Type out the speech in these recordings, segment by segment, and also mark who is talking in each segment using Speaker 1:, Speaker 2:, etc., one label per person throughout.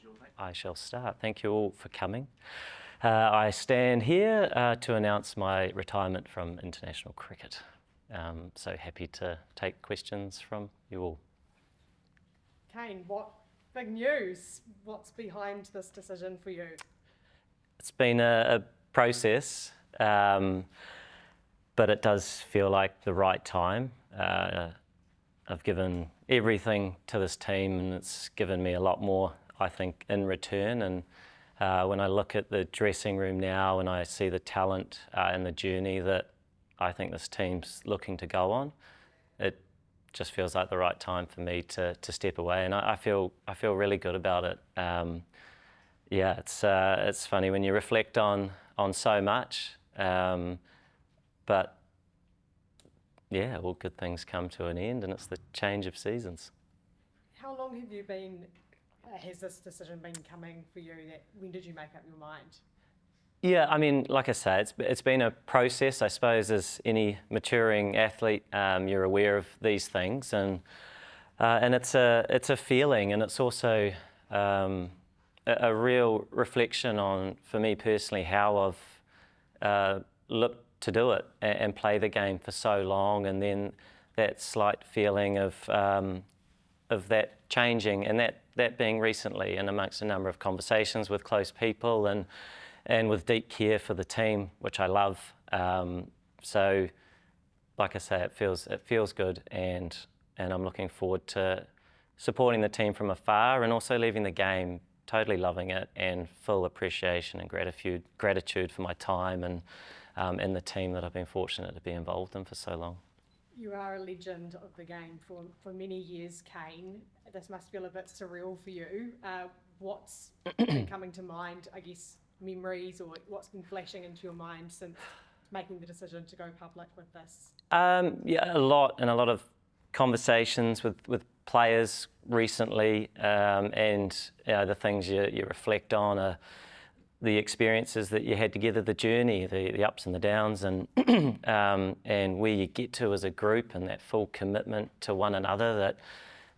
Speaker 1: floor's yours, mate.
Speaker 2: I shall start. Thank you all for coming. I stand here to announce my retirement from international cricket. So happy to take questions from you all.
Speaker 3: Kane, what big news? What's behind this decision for you?
Speaker 2: It's been a process, but it does feel like the right time. I've given everything to this team and it's given me a lot more, I think, in return. And when I look at the dressing room now and I see the talent and the journey that I think this team's looking to go on, it just feels like the right time for me to step away. And I feel really good about it. Yeah, it's funny when you reflect on so much, but yeah, all good things come to an end, and it's the change of seasons.
Speaker 3: How long has this decision been coming for you? When did you make up your mind?
Speaker 2: Yeah, I mean, like I say, it's been a process. I suppose as any maturing athlete, you're aware of these things, and it's a feeling, and it's also a real reflection on, for me personally, how I've looked to do it and play the game for so long, and then that slight feeling of that changing, and that being recently, and amongst a number of conversations with close people and with deep care for the team, which I love. So, like I say, it feels good, and I'm looking forward to supporting the team from afar, and also leaving the game totally loving it, and full appreciation and gratitude for my time and the team that I've been fortunate to be involved in for so long.
Speaker 3: You are a legend of the game for many years, Kane. This must feel a bit surreal for you. What's been coming to mind, I guess, memories, or what's been flashing into your mind since making the decision to go public with this?
Speaker 2: Yeah, a lot of conversations with players recently, and the things you reflect on are the experiences that you had together, the journey, the ups and the downs, and and where you get to as a group, and that full commitment to one another.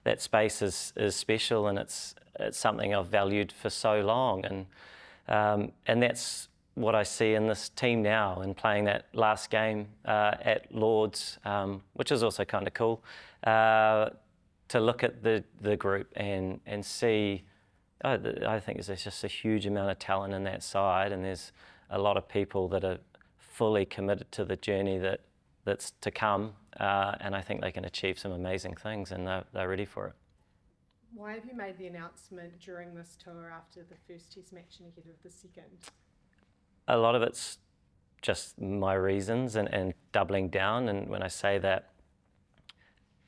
Speaker 2: That space is special, and it's something I've valued for so long, and that's what I see in this team now, and playing that last game at Lord's, which is also kind of cool, to look at the group and see. I think there's just a huge amount of talent in that side, and there's a lot of people that are fully committed to the journey that's to come, and I think they can achieve some amazing things, and they're ready for it.
Speaker 3: Why have you made the announcement during this tour after the first Test match and ahead of the second?
Speaker 2: A lot of it's just my reasons and doubling down, and when I say that,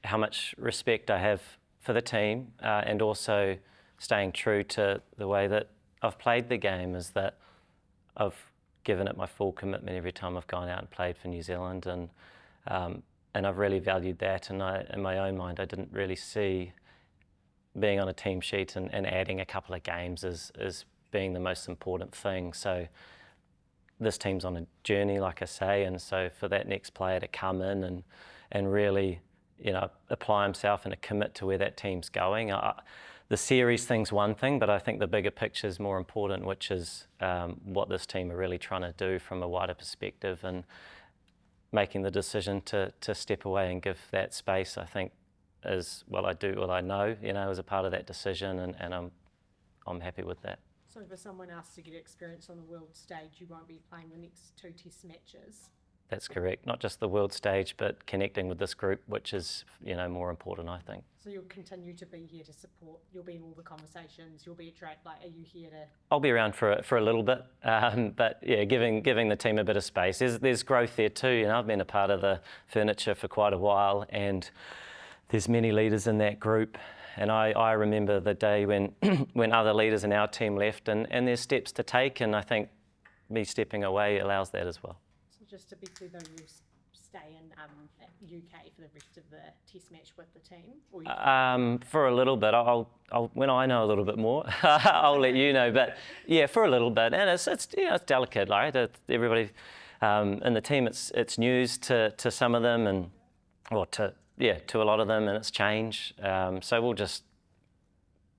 Speaker 2: how much respect I have for the team, and also staying true to the way that I've played the game, is that I've given it my full commitment every time I've gone out and played for New Zealand, and I've really valued that, and in my own mind I didn't really see being on a team sheet and adding a couple of games as being the most important thing. So this team's on a journey, like I say, and so for that next player to come in and really, apply himself and commit to where that team's going. The series thing's one thing, but I think the bigger picture is more important, which is what this team are really trying to do from a wider perspective, and making the decision to step away and give that space, I think, is what I know, as a part of that decision, and I'm happy with that.
Speaker 3: So for someone else to get experience on the world stage, you won't be playing the next 2 Test matches?
Speaker 2: That's correct. Not just the world stage, but connecting with this group, which is, more important, I think.
Speaker 3: So you'll continue to be here to support, you'll be in all the conversations, you'll be at track, are you here to...
Speaker 2: I'll be around for a little bit, but yeah, giving the team a bit of space. There's growth there too, I've been a part of the furniture for quite a while, and there's many leaders in that group, and I remember the day when when other leaders in our team left, and there's steps to take, and I think me stepping away allows that as well.
Speaker 3: So just to be clear though, you'll stay in UK for the rest of the Test match with the team? Or
Speaker 2: for a little bit. I'll when I know a little bit more, I'll let you know. But yeah, for a little bit, and it's delicate, right? Everybody in the team, it's news to some of them, to a lot of them, and it's change. So we'll just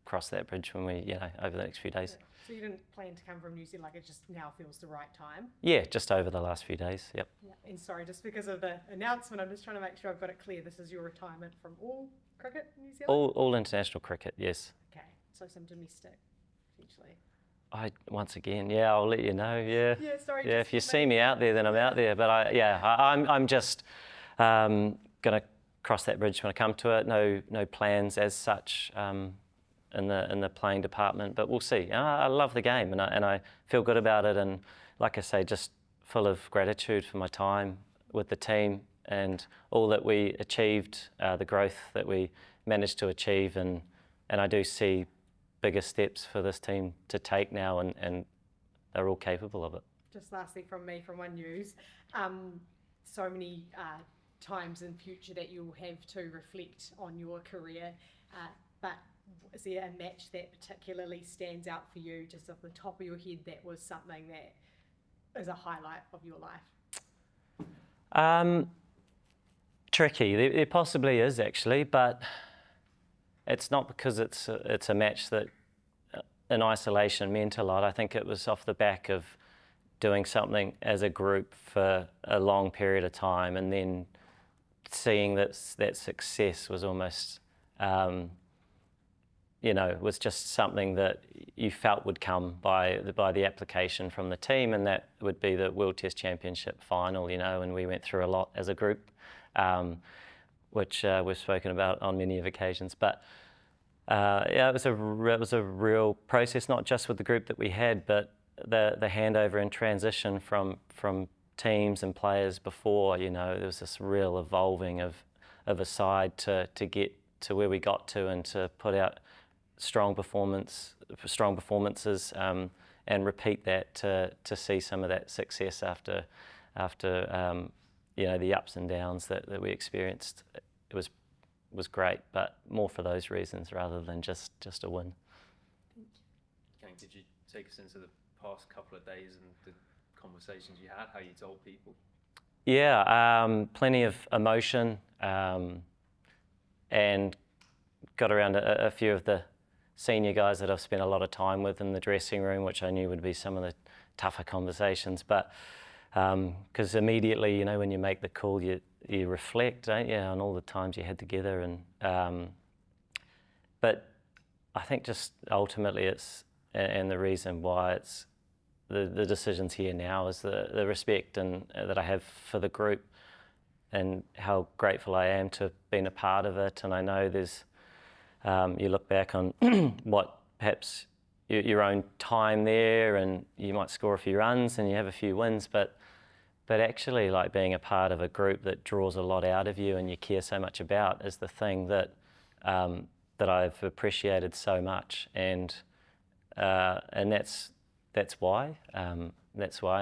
Speaker 2: cross that bridge when we, over the next few days.
Speaker 3: So you didn't plan to come from New Zealand, like it just now feels the right time?
Speaker 2: Yeah, just over the last few days, yep.
Speaker 3: Yeah. And sorry, just because of the announcement, I'm just trying to make sure I've got it clear. This is your retirement from all cricket in New Zealand?
Speaker 2: All international cricket, yes.
Speaker 3: Okay, so some domestic, essentially.
Speaker 2: Once again, I'll let you know, yeah.
Speaker 3: Yeah, sorry.
Speaker 2: Yeah, if you see me out there, then I'm out there. But I'm just going to cross that bridge when I come to it. No plans as such in the playing department, but we'll see. I love the game, and I feel good about it. And like I say, just full of gratitude for my time with the team and all that we achieved, the growth that we managed to achieve, and I do see bigger steps for this team to take now, and they're all capable of it.
Speaker 3: Just lastly from me, from One News, so many times in future that you'll have to reflect on your career, but is there a match that particularly stands out for you, just off the top of your head, that was something that is a highlight of your life?
Speaker 2: Tricky. There possibly is, actually, but it's not because it's a match that in isolation meant a lot. I think it was off the back of doing something as a group for a long period of time, and then seeing that success was almost, was just something that you felt would come by the application from the team, and that would be the World Test Championship final, and we went through a lot as a group, which we've spoken about on many of occasions. But it was a real process, not just with the group that we had, but the handover and transition from teams and players before. There was this real evolving of a side to get to where we got to, and to put out strong performances, and repeat that to see some of that success after the ups and downs that we experienced. It was great, but more for those reasons rather than just a win.
Speaker 1: Kane, could you take us into the past couple of days and the conversations you had, how you told people?
Speaker 2: Yeah, plenty of emotion, and got around a few of the senior guys that I've spent a lot of time with in the dressing room, which I knew would be some of the tougher conversations. But because immediately, when you make the call, you reflect, don't you, on all the times you had together. And but I think just ultimately it's, and the reason why it's the decisions here now is the respect and that I have for the group, and how grateful I am to have been a part of it. And I know there's, you look back on what perhaps your own time there, and you might score a few runs and you have a few wins, but actually, like, being a part of a group that draws a lot out of you and you care so much about is the thing that I've appreciated so much, and that's why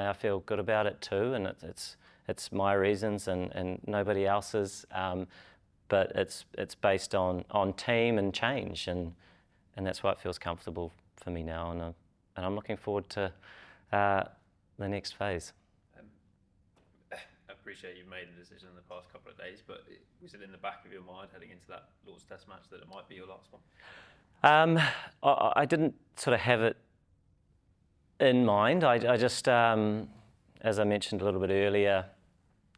Speaker 2: I feel good about it too, and it's my reasons and nobody else's, but it's based on team and change, and that's why it feels comfortable for me now, and I'm looking forward to the next phase.
Speaker 1: I appreciate you've made the decision in the past couple of days, but was it in the back of your mind heading into that Lord's Test match that it might be your last one?
Speaker 2: I didn't sort of have it in mind. I just, as I mentioned a little bit earlier,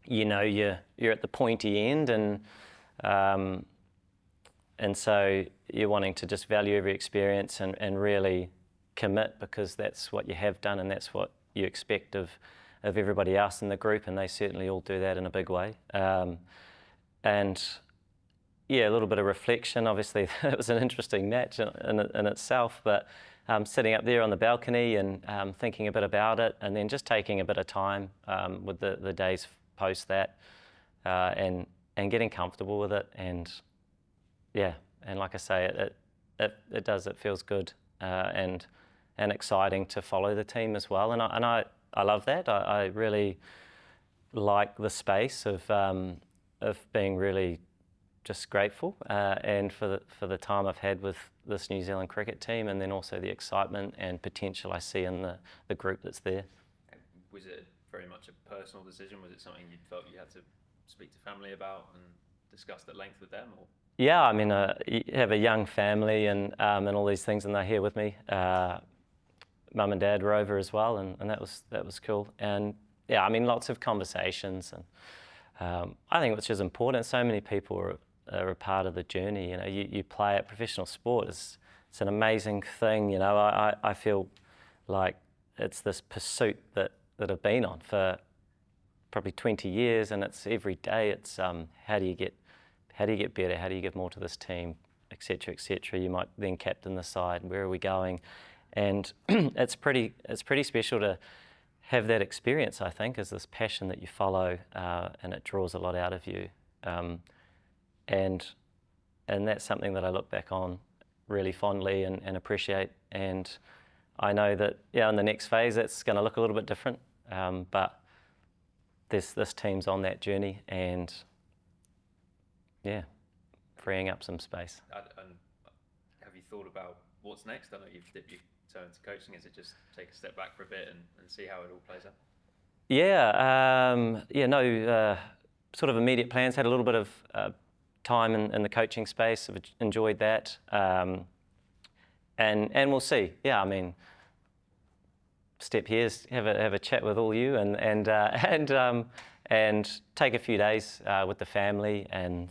Speaker 2: you're at the pointy end, and so you're wanting to just value every experience and really commit, because that's what you have done and that's what you expect of everybody else in the group, and they certainly all do that in a big way. And yeah, a little bit of reflection. Obviously, it was an interesting match in itself, but sitting up there on the balcony and thinking a bit about it, and then just taking a bit of time with the days post that, and getting comfortable with it, and yeah, and like I say, it feels good and exciting to follow the team as well, and I love that. I really like the space of being really just grateful, and for the time I've had with this New Zealand cricket team, and then also the excitement and potential I see in the group that's there.
Speaker 1: Was it very much a personal decision? Was it something you felt you had to speak to family about and discuss at length with them? Or?
Speaker 2: Yeah, I mean, you have a young family and all these things, and they're here with me. Mum and Dad were over as well, and that was cool. And yeah, I mean, lots of conversations, and I think which is important. So many people are a part of the journey. You know, you play at professional sport. It's an amazing thing. You know, I feel like it's this pursuit that I've been on for probably 20 years, and it's every day. It's how do you get better? How do you give more to this team, etc., etc. You might then captain the side. Where are we going? And it's pretty special to have that experience. I think is this passion that you follow, and it draws a lot out of you. And that's something that I look back on really fondly and appreciate. And I know that in the next phase it's going to look a little bit different. But this team's on that journey, and yeah, freeing up some space.
Speaker 1: And have you thought about what's next? I know you've dipped your toe into coaching. Is it just take a step back for a bit and see how it all plays out?
Speaker 2: Yeah, sort of immediate plans. Had a little bit of time in the coaching space. I've enjoyed that, and we'll see. Yeah, I mean, step here is have a chat with all you and take a few days with the family and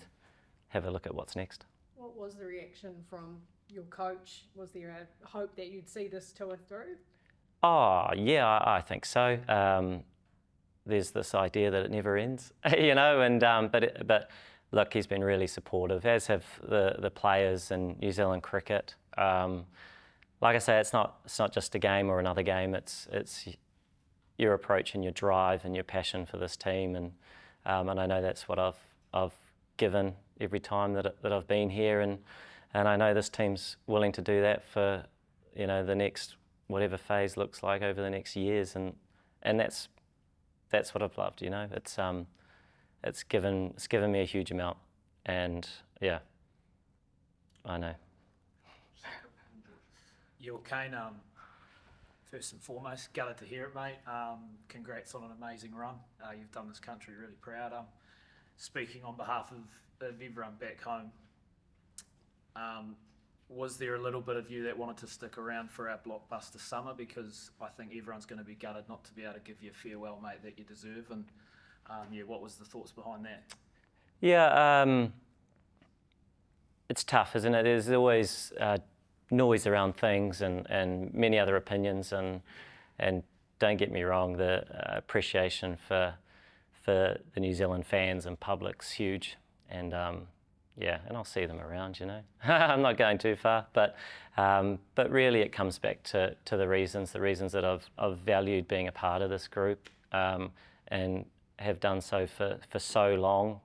Speaker 2: have a look at what's next.
Speaker 3: What was the reaction from your coach? Was there a hope that you'd see this tour through?
Speaker 2: Oh, yeah, I think so. There's this idea that it never ends, you know, and but look, he's been really supportive, as have the players in New Zealand cricket. Like I say, it's not just a game or another game. It's your approach and your drive and your passion for this team, and I know that's what I've given every time that I've been here, and I know this team's willing to do that for, you know, the next whatever phase looks like over the next years, and that's what I've loved. You know, it's given me a huge amount, and yeah, I know.
Speaker 4: You're Kane. First and foremost, gutted to hear it, mate. Congrats on an amazing run. You've done this country really proud. Speaking on behalf of everyone back home, was there a little bit of you that wanted to stick around for our blockbuster summer? Because I think everyone's going to be gutted not to be able to give you a farewell, mate, that you deserve. And what was the thoughts behind that?
Speaker 2: Yeah, it's tough, isn't it? There's always noise around things and many other opinions, and don't get me wrong, the appreciation for the New Zealand fans and public's huge, and and I'll see them around, you know. I'm not going too far, but really it comes back to the reasons that I've valued being a part of this group, and have done so for so long.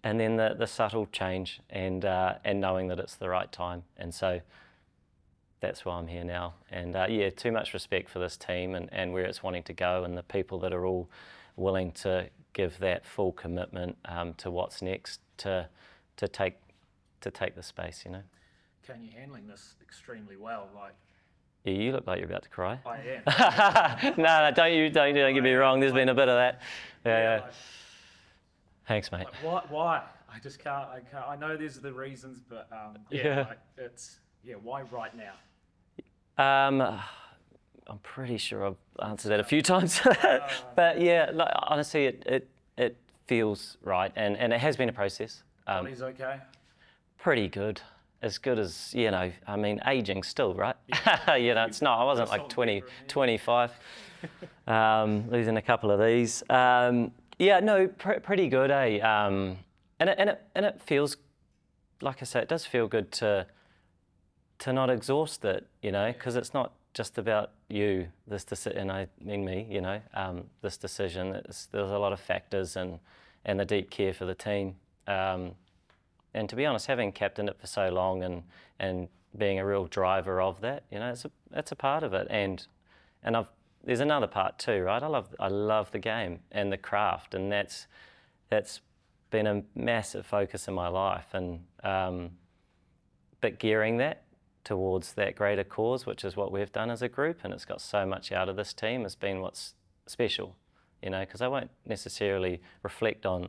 Speaker 2: And then the subtle change and knowing that it's the right time. And so that's why I'm here now. And too much respect for this team and where it's wanting to go, and the people that are all willing to give that full commitment to what's next to take the space, you know.
Speaker 4: Kane, you're handling this extremely well. Like,
Speaker 2: yeah, you look like you're about to cry.
Speaker 4: I am.
Speaker 2: No, don't get me wrong. There's been a bit of that. Yeah.
Speaker 4: Like,
Speaker 2: thanks, mate.
Speaker 4: like, why? I just can't. I know there's the reasons, but why right now?
Speaker 2: I'm pretty sure I've answered that a few times, but yeah, like, honestly, it feels right, and it has been a process.
Speaker 4: Body's okay.
Speaker 2: Pretty good. As good as, you know, I mean, aging still, right? Yeah. You know, it's not, I wasn't like 20, 25, losing a couple of these. Pretty good, eh? And it feels, like I say, it does feel good to not exhaust it, you know, because it's not just about you, and I mean me, you know, this decision. There's a lot of factors and the deep care for the team. And to be honest, having captained it for so long and being a real driver of that, you know, it's a part of it. And there's another part too, right? I love the game and the craft, and that's been a massive focus in my life. And but gearing that towards that greater cause, which is what we've done as a group, and it's got so much out of this team, has been what's special, you know, because I won't necessarily reflect on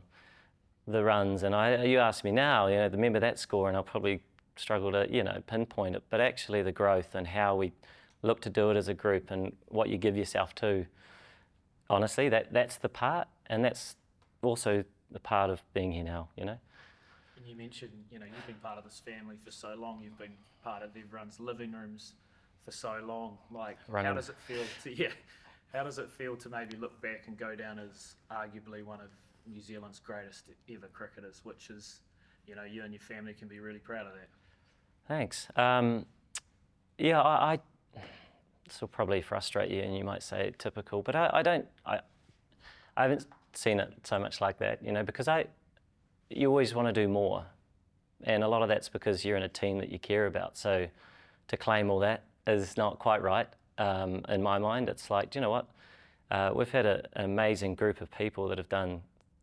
Speaker 2: the runs, and you ask me now, remember that score, and I'll probably struggle to, pinpoint it. But actually, the growth and how we look to do it as a group, and what you give yourself to. Honestly, that's the part, and that's also the part of being here now.
Speaker 4: And you mentioned, you've been part of this family for so long. You've been part of everyone's living rooms for so long. Like, how does it feel to How does it feel to maybe look back and go down as arguably one of New Zealand's greatest ever cricketers, which is, you and your family can be really proud of that.
Speaker 2: Thanks. I this will probably frustrate you, and you might say typical, but I haven't seen it so much like that, because you always want to do more, and a lot of that's because you're in a team that you care about. So to claim all that is not quite right. In my mind, it's like, do you know what? We've had an amazing group of people that have done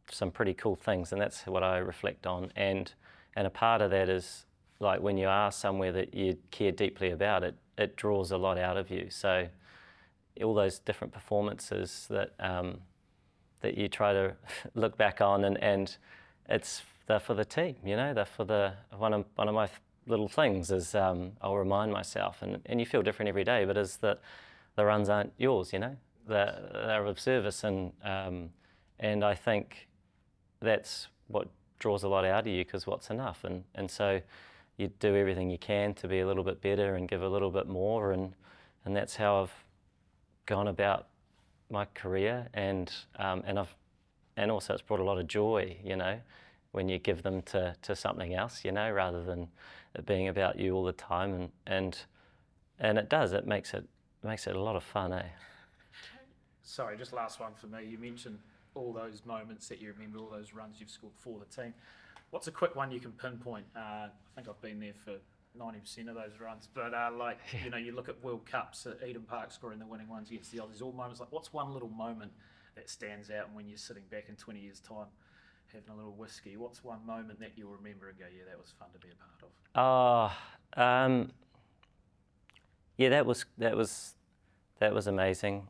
Speaker 2: some pretty cool things, and that's what I reflect on. And a part of that is, like, when you are somewhere that you care deeply about, it draws a lot out of you. So all those different performances that that you try to look back on, and they're for the team, they're for one of my little things is I'll remind myself, and you feel different every day, but is that the runs aren't yours, they're of service, and I think that's what draws a lot out of you, because what's enough, and so you do everything you can to be a little bit better and give a little bit more, and that's how I've gone about my career, and also it's brought a lot of joy, when you give them to something else, rather than it being about you all the time, and it makes it a lot of fun, eh?
Speaker 4: Sorry, just last one for me. You mentioned all those moments that you remember, all those runs you've scored for the team. What's a quick one you can pinpoint? I think I've been there for 90% of those runs, but you look at World Cups at Eden Park scoring the winning ones against the Aussies, all moments like, what's one little moment that stands out when you're sitting back in 20 years' time having a little whiskey? What's one moment that you'll remember and go, yeah, that was fun to be a part of? That was amazing.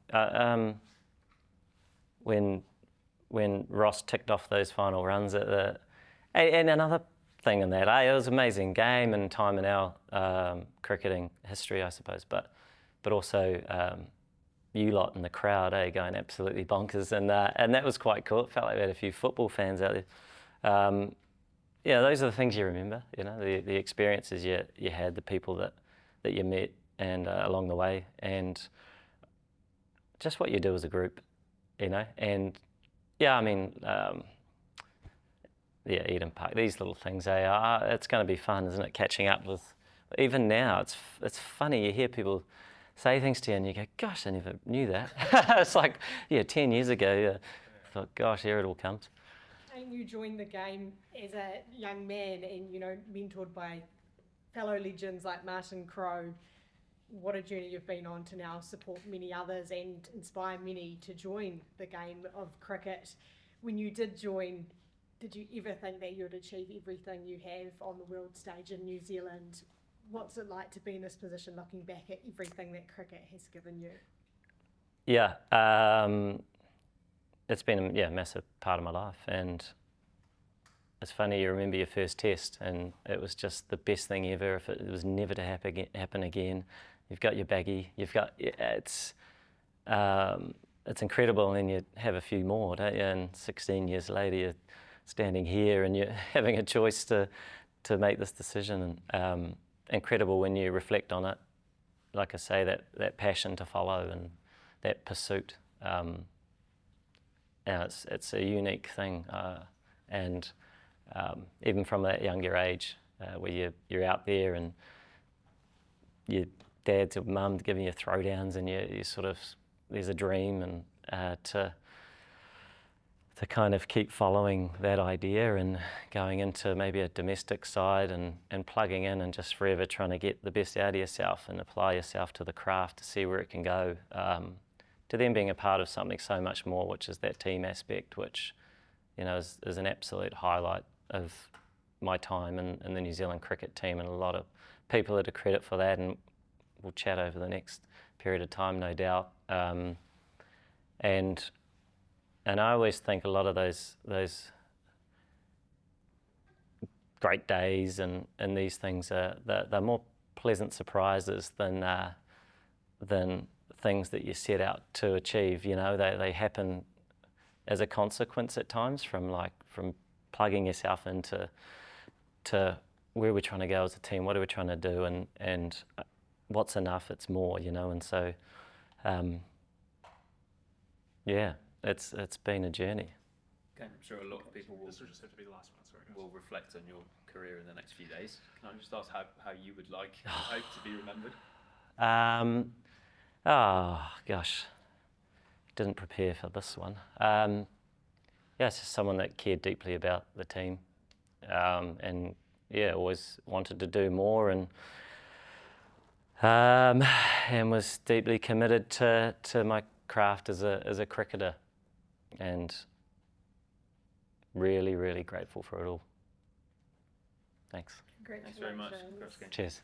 Speaker 4: When Ross ticked off those final runs and another thing in that, it was an amazing game and time in our cricketing history, I suppose, but also you lot in the crowd, going absolutely bonkers, and that was quite cool. It felt like we had a few football fans out there. Those are the things you remember, the experiences you had, the people that you met, and along the way, and just what you do as a group, and Eden Park, these little things, it's going to be fun, isn't it? Catching up with, even now, it's funny, you hear people say things to you and you go, gosh, I never knew that. It's like, 10 years ago, I thought, gosh, here it all comes.
Speaker 3: And you joined the game as a young man and, mentored by fellow legends like Martin Crowe. What a journey you've been on to now support many others and inspire many to join the game of cricket. When you did join, did you ever think that you'd achieve everything you have on the world stage in New Zealand? What's it like to be in this position, looking back at everything that cricket has given you?
Speaker 2: Yeah, it's been a massive part of my life, and it's funny, you remember your first test and it was just the best thing ever. If it was never to happen again, you've got your baggie, it's incredible, and then you have a few more, don't you? And 16 years later, you're standing here and you're having a choice to make this decision, and incredible when you reflect on it. Like I say, that passion to follow and that pursuit. It's a unique thing, and even from that younger age, where you're out there and your dad's or mum giving you throwdowns, and you sort of, there's a dream, and to kind of keep following that idea and going into maybe a domestic side and plugging in and just forever trying to get the best out of yourself and apply yourself to the craft to see where it can go, to then being a part of something so much more, which is that team aspect, which is an absolute highlight of my time in the New Zealand cricket team, and a lot of people are to credit for that, and we'll chat over the next period of time, no doubt. And I always think a lot of those great days and these things they're more pleasant surprises than things that you set out to achieve. You know, they happen as a consequence at times from plugging yourself into where we're trying to go as a team, what are we trying to do, and what's enough, it's more, you know. And so yeah, it's been a journey.
Speaker 1: Okay, I'm sure a lot of people will,
Speaker 4: This will just have to be the last one. Sorry, guys.
Speaker 1: will reflect on your career in the next few days. Can I just ask how you would like and hope to be remembered?
Speaker 2: Oh gosh, didn't prepare for this one. Yeah, it's just someone that cared deeply about the team, and yeah, always wanted to do more, and was deeply committed to my craft as a cricketer, and really, really grateful for it all. Thanks.
Speaker 1: Thanks very much.
Speaker 3: Congratulations.
Speaker 2: Cheers.